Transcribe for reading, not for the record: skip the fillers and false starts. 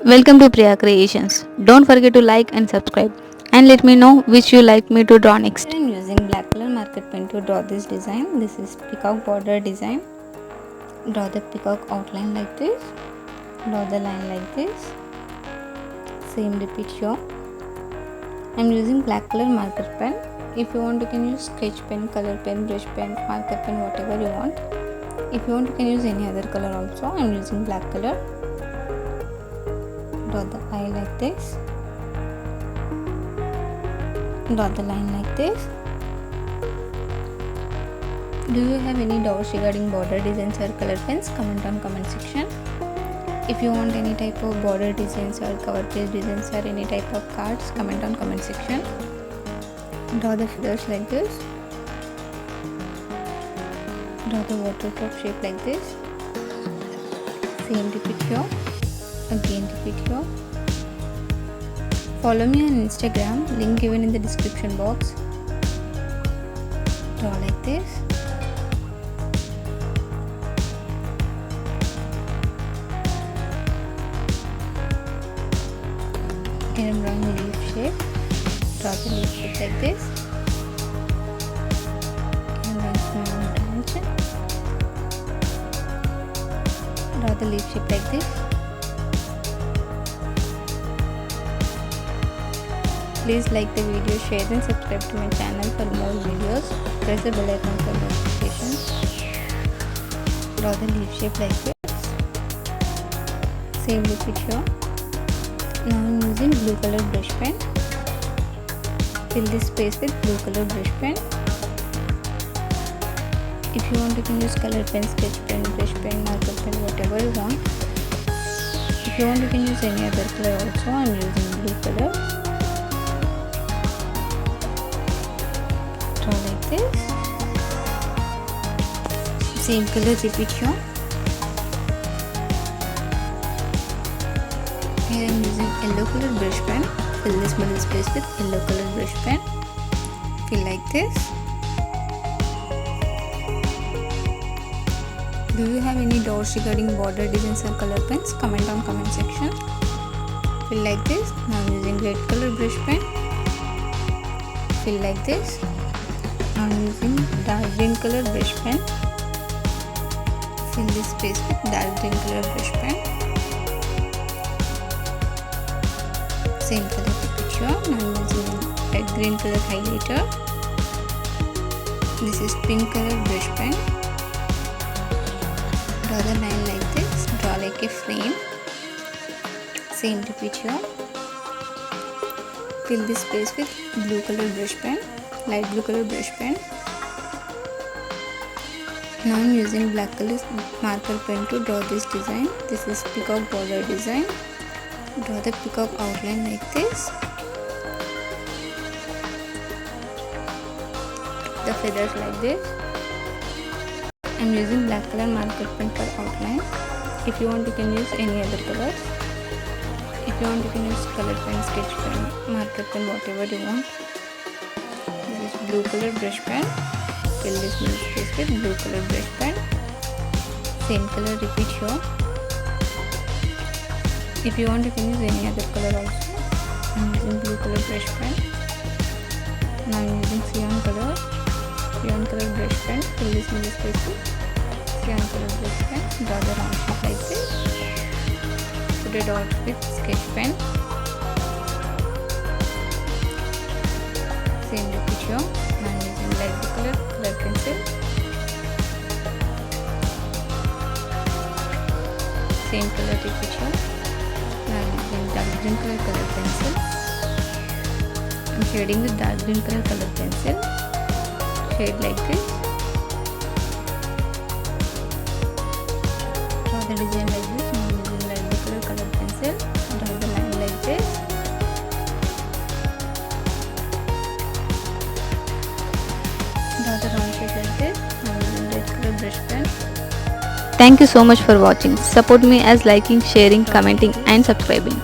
Welcome to Priya Creations. Don't forget to like and subscribe and let me know which you like me to draw next. I am using black color marker pen to draw this design. This is peacock border design. Draw the peacock outline like this. Draw the line like this. Same repeat here. I am using black color marker pen. If you want you can use sketch pen, color pen, brush pen, marker pen, whatever you want. If you want you can use any other color also. I am using black color. Draw the eye like this. Draw the line like this. Do you have any doubts regarding border designs or color pens? Comment on comment section. If you want any type of border designs or cover page designs or any type of cards, comment on comment section. Draw the feathers like this. Draw the waterfall shape like this. Same repeat here. Again repeat here. Follow me on Instagram, link given in the description box. Draw like this. Here I'm drawing leaf shape. Draw the leaf shape like this. Here I'm drawing small branch. Draw the leaf shape like this. Please like the video, share and subscribe to my channel for more videos. Press the bell icon for notifications. Draw the leaf shape like this. Same repeat here. Now I am using blue color brush pen. Fill this space with blue color brush pen. If you want you can use color pen, sketch pen, brush pen, marker pen, whatever you want. If you want you can use any other color also. I am using blue color. Draw like this. Same color repeat here. Here I am using yellow color brush pen. Fill this middle space with yellow color brush pen. Fill like this. Do you have any doubts regarding border designs or color pens? Comment on comment section. Fill like this. Now I am using red color brush pen. Fill like this. Now I am using dark green color brush pen. Fill this space with dark green color brush pen. Same color picture. Now I am using red green color highlighter. This is pink color brush pen. Draw the line like this. Draw like a frame. Same repeat here. Fill this space with blue color brush pen. Light blue color brush pen. Now I am using black color marker pen to draw this design. This is peacock border design. Draw the peacock outline like this. The feathers like this. I am using black color marker pen for outline. If you want you can use any other colors. If you want you can use color pen, sketch pen, marker pen, whatever you want. This is blue color brush pen. Fill this middle space with blue color brush pen. Same color repeat here. If you want you can use any other color also. I am using blue color brush pen. Now I am using cyan color brush pen. Fill this middle space with cyan color brush pen. Draw the round shape like this. Put a dot with sketch pen. Same repeat here. Now I am using light blue color pencil. Same color repeat here. Now I am using dark green color pencil. I am shading with dark green color pencil. Shade like this. Draw the design like this. Now I am using light blue color pencil. Draw the line like this. Draw the round shape like this. Now I am using red color brush pen. Thank you so much for watching. Support me as liking, sharing, commenting and subscribing.